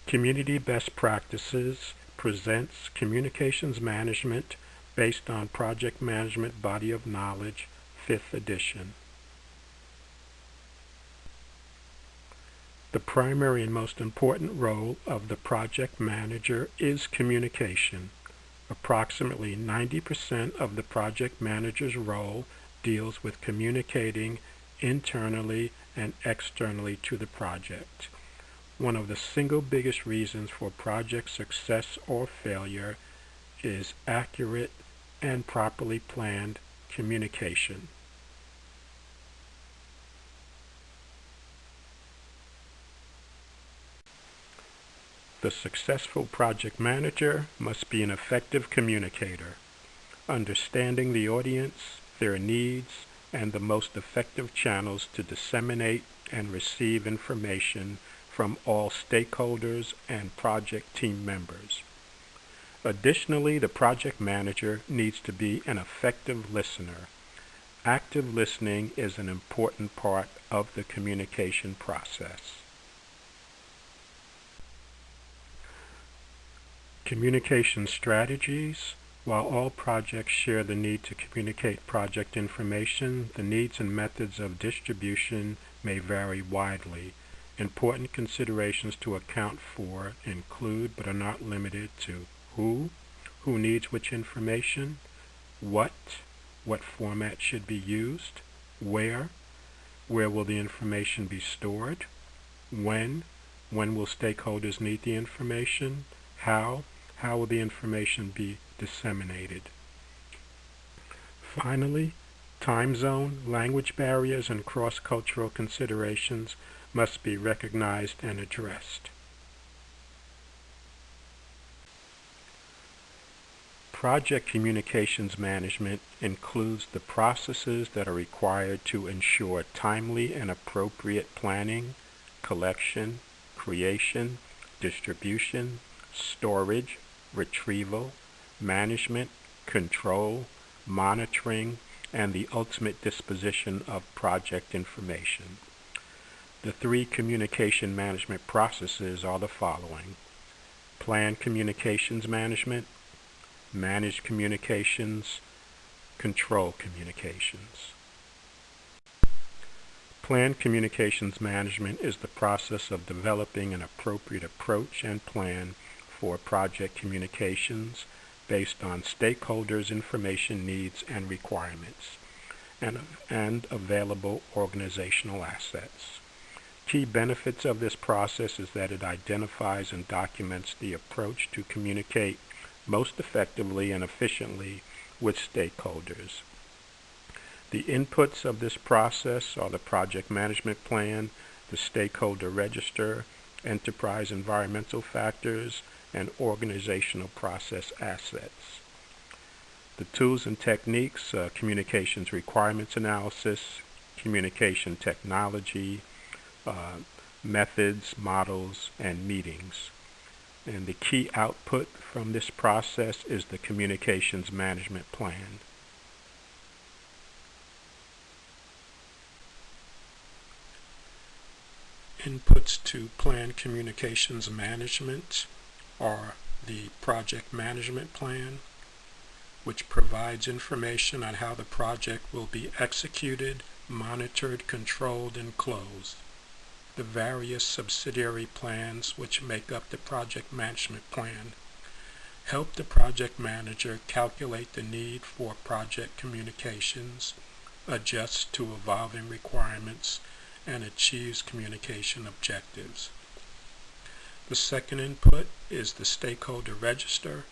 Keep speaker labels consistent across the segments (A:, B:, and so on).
A: Community Best Practices presents Communications Management based on Project Management Body of Knowledge, 5th edition. The primary and most important role of the project manager is communication. Approximately 90% of the project manager's role deals with communicating internally and externally to the project. One of the single biggest reasons for project success or failure is accurate and properly planned communication. The successful project manager must be an effective communicator, understanding the audience, their needs, and the most effective channels to disseminate and receive information from all stakeholders and project team members. Additionally, the project manager needs to be an effective listener. Active listening is an important part of the communication process. Communication strategies. While all projects share the need to communicate project information, the needs and methods of distribution may vary widely. Important considerations to account for include, but are not limited to, who needs which information, what format should be used, where will the information be stored, when will stakeholders need the information, how will the information be disseminated. Finally, time zone, language barriers, and cross-cultural considerations must be recognized and addressed. Project communications management includes the processes that are required to ensure timely and appropriate planning, collection, creation, distribution, storage, retrieval, management, control, monitoring, and the ultimate disposition of project information. The 3 communication management processes are the following: plan communications management, manage communications, control communications. Planned communications management is the process of developing an appropriate approach and plan for project communications based on stakeholders' information needs and requirements and available organizational assets. Key benefits of this process is that it identifies and documents the approach to communicate most effectively and efficiently with stakeholders. The inputs of this process are the project management plan, the stakeholder register, enterprise environmental factors, and organizational process assets. The tools and techniques: communications requirements analysis, communication technology, methods, models, and meetings. And the key output from this process is the communications management plan. Inputs to plan communications management are the project management plan, which provides information on how the project will be executed, monitored, controlled, and closed. The various subsidiary plans which make up the project management plan help the project manager calculate the need for project communications, adjust to evolving requirements, and achieves communication objectives. The second input is the stakeholder register.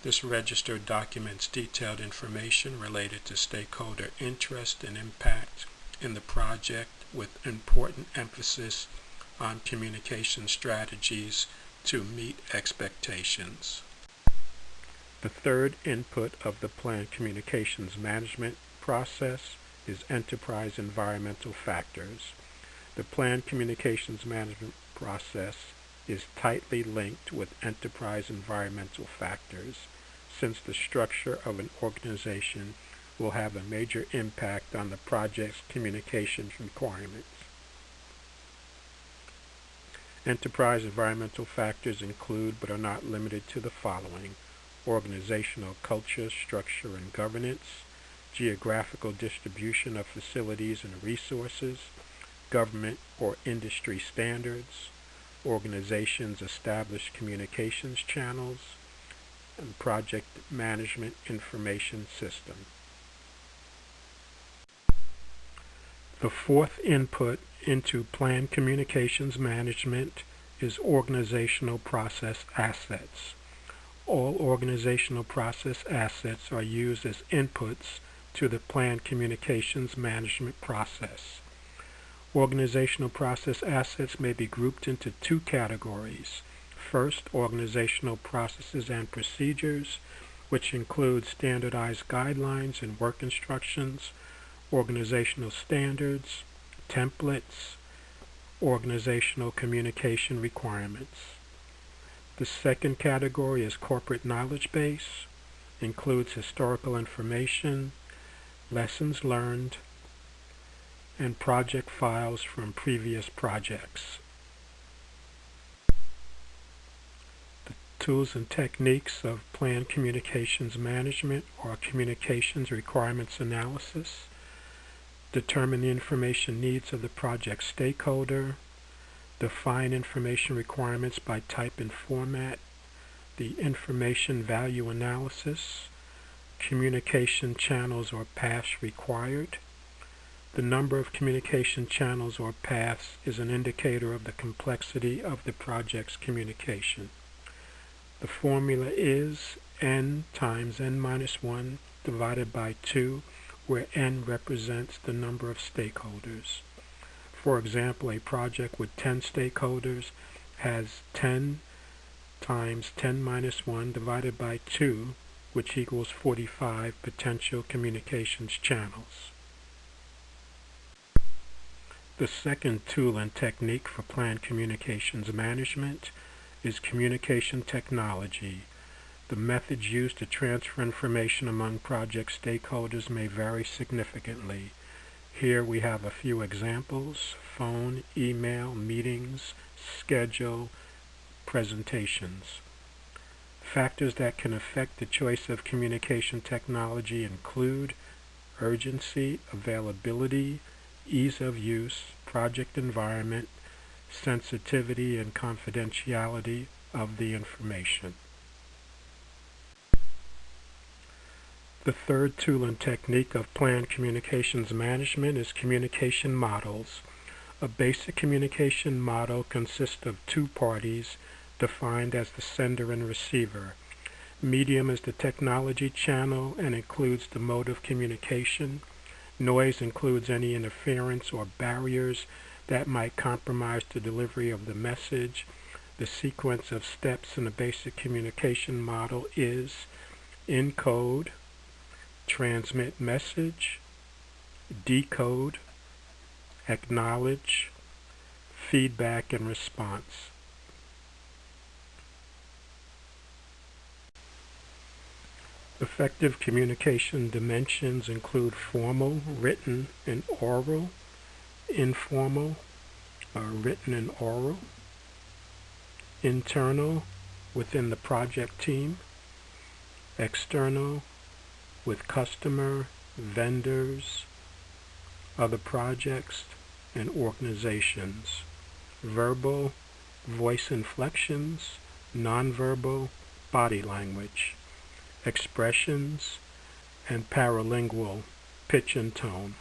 A: This register documents detailed information related to stakeholder interest and impact in the project, with important emphasis on communication strategies to meet expectations. The third input of the planned communications management process is enterprise environmental factors. The planned communications management process is tightly linked with enterprise environmental factors, since the structure of an organization will have a major impact on the project's communications requirements. Enterprise environmental factors include but are not limited to the following: organizational culture, structure, and governance, geographical distribution of facilities and resources, government or industry standards, organizations' established communications channels, and project management information system. The fourth input into planned communications management is organizational process assets. All organizational process assets are used as inputs to the planned communications management process. Organizational process assets may be grouped into two categories. First, organizational processes and procedures, which include standardized guidelines and work instructions, organizational standards, templates, organizational communication requirements. The second category is corporate knowledge base, includes historical information, lessons learned, and project files from previous projects. The tools and techniques of planned communications management are communications requirements analysis, determine the information needs of the project stakeholder, define information requirements by type and format, the information value analysis, communication channels or paths required. The number of communication channels or paths is an indicator of the complexity of the project's communication. The formula is n times n minus 1 divided by 2, where n represents the number of stakeholders. For example, a project with 10 stakeholders has 10 times 10 minus 1 divided by 2, which equals 45 potential communications channels. The second tool and technique for planned communications management is communication technology. The methods used to transfer information among project stakeholders may vary significantly. Here we have a few examples: phone, email, meetings, schedule, presentations. Factors that can affect the choice of communication technology include urgency, availability, ease of use, project environment, sensitivity and confidentiality of the information. The third tool and technique of planned communications management is communication models. A basic communication model consists of two parties defined as the sender and receiver. Medium is the technology channel and includes the mode of communication. Noise includes any interference or barriers that might compromise the delivery of the message. The sequence of steps in a basic communication model is encode, transmit message, decode, acknowledge, feedback and response. Effective communication dimensions include formal, written, and oral, informal, written and oral, internal, within the project team, external, with customer, vendors, other projects, and organizations, verbal, voice inflections, nonverbal, body language, expressions, and paralingual, pitch and tone.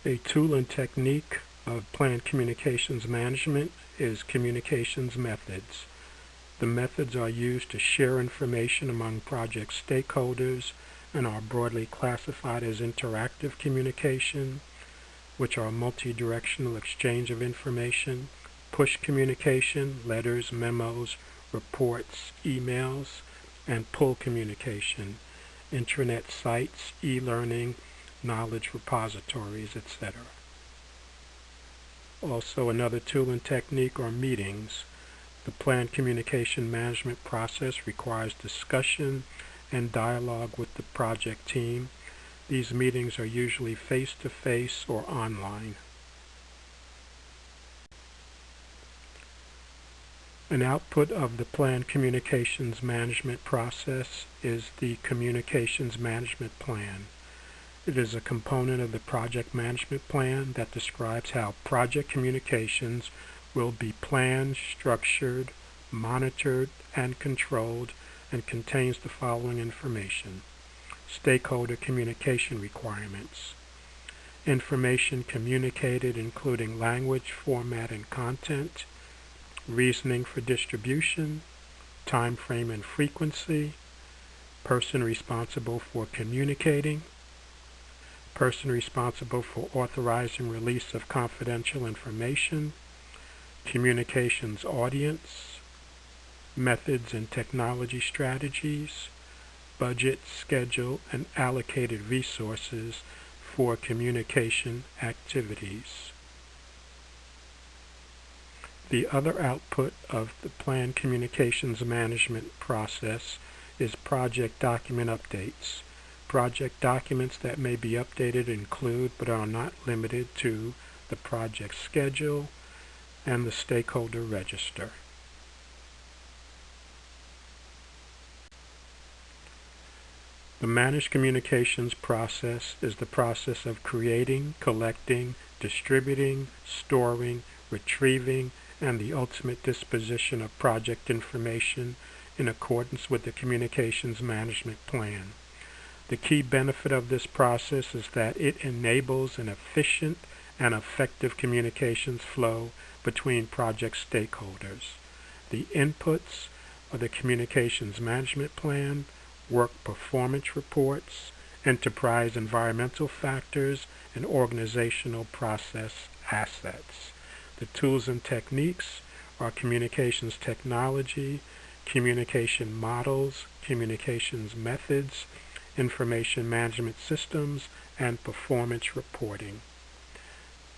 A: A tool and technique of planned communications management is communications methods. The methods are used to share information among project stakeholders and are broadly classified as interactive communication, which are multi-directional exchange of information, push communication, letters, memos, reports, emails, and pull communication, intranet sites, e-learning, knowledge repositories, etc. Also, another tool and technique are meetings. The planned communication management process requires discussion and dialogue with the project team. These meetings are usually face-to-face or online. An output of the planned communications management process is the Communications Management Plan. It is a component of the project management plan that describes how project communications will be planned, structured, monitored, and controlled, and contains the following information: stakeholder communication requirements, information communicated including language, format, and content, reasoning for distribution, time frame and frequency, person responsible for communicating, person responsible for authorizing release of confidential information, communications audience, methods and technology strategies, budget, schedule, and allocated resources for communication activities. The other output of the planned communications management process is project document updates. Project documents that may be updated include, but are not limited to, the project schedule and the stakeholder register. The managed communications process is the process of creating, collecting, distributing, storing, retrieving, and the ultimate disposition of project information in accordance with the communications management plan. The key benefit of this process is that it enables an efficient and effective communications flow between project stakeholders. The inputs of the communications management plan: work performance reports, enterprise environmental factors, and organizational process assets. The tools and techniques are communications technology, communication models, communications methods, information management systems, and performance reporting.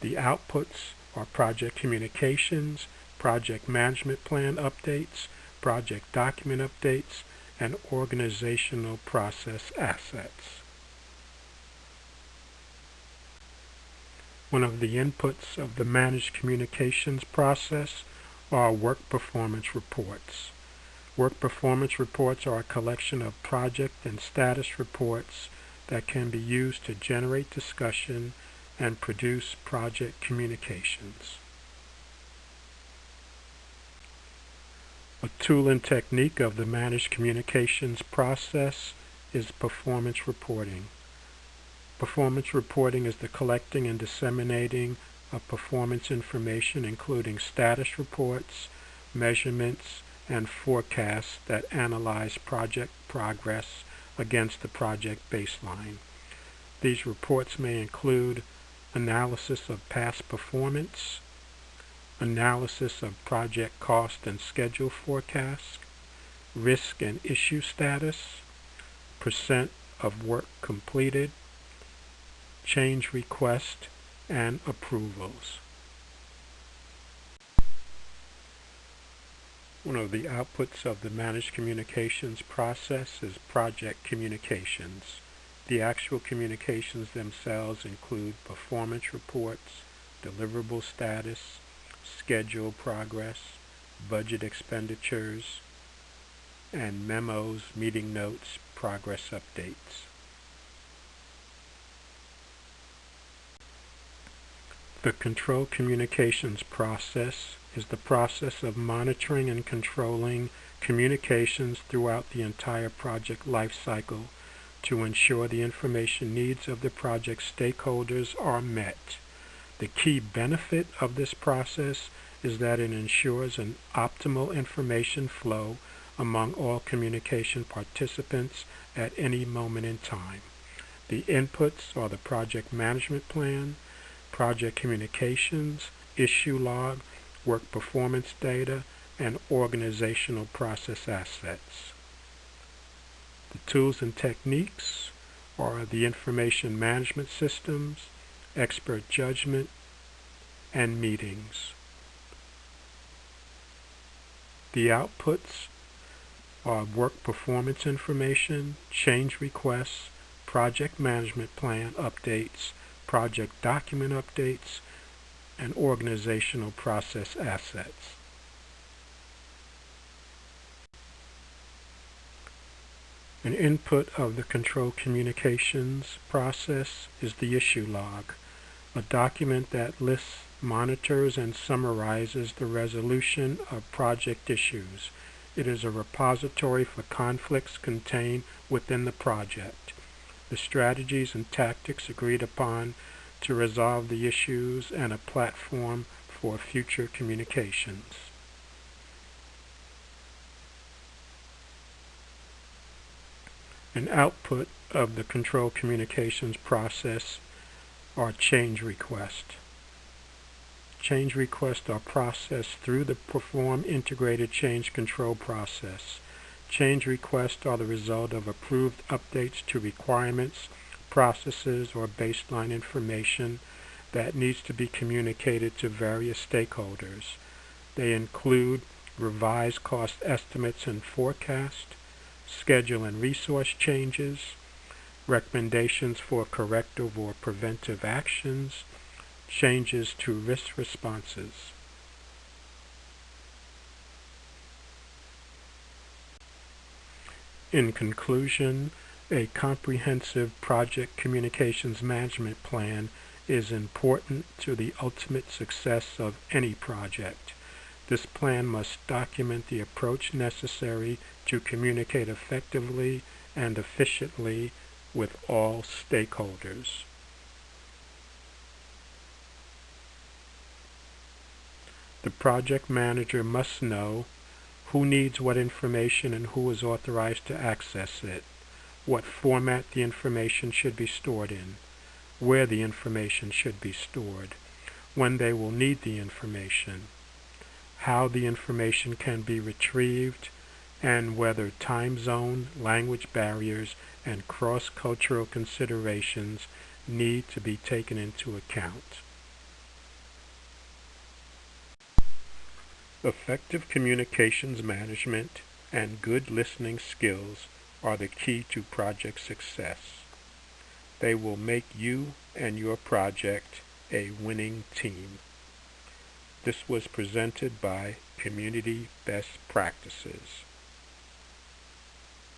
A: The outputs are project communications, project management plan updates, project document updates, and organizational process assets. One of the inputs of the managed communications process are work performance reports. Work performance reports are a collection of project and status reports that can be used to generate discussion and produce project communications. A tool and technique of the managed communications process is performance reporting. Performance reporting is the collecting and disseminating of performance information, including status reports, measurements, and forecasts that analyze project progress against the project baseline. These reports may include analysis of past performance, analysis of project cost and schedule forecasts, risk and issue status, percent of work completed, change request, and approvals. One of the outputs of the managed communications process is project communications. The actual communications themselves include performance reports, deliverable status, schedule progress, budget expenditures, and memos, meeting notes, progress updates. The control communications process is the process of monitoring and controlling communications throughout the entire project life cycle to ensure the information needs of the project stakeholders are met. The key benefit of this process is that it ensures an optimal information flow among all communication participants at any moment in time. The inputs are the project management plan, project communications, issue log, work performance data, and organizational process assets. The tools and techniques are the information management systems, expert judgment, and meetings. The outputs are work performance information, change requests, project management plan updates, project document updates, and organizational process assets. An input of the control communications process is the issue log, a document that lists, monitors, and summarizes the resolution of project issues. It is a repository for conflicts contained within the project, the strategies and tactics agreed upon to resolve the issues, and a platform for future communications. An output of the control communications process are change requests. Change requests are processed through the Perform Integrated Change Control process. Change requests are the result of approved updates to requirements, processes, or baseline information that needs to be communicated to various stakeholders. They include revised cost estimates and forecast, schedule and resource changes, recommendations for corrective or preventive actions, changes to risk responses. In conclusion, a comprehensive project communications management plan is important to the ultimate success of any project. This plan must document the approach necessary to communicate effectively and efficiently with all stakeholders. The project manager must know who needs what information and who is authorized to access it, what format the information should be stored in, where the information should be stored, when they will need the information, how the information can be retrieved, and whether time zone, language barriers, and cross-cultural considerations need to be taken into account. Effective communications management and good listening skills are the key to project success. They will make you and your project a winning team. This was presented by Community Best Practices.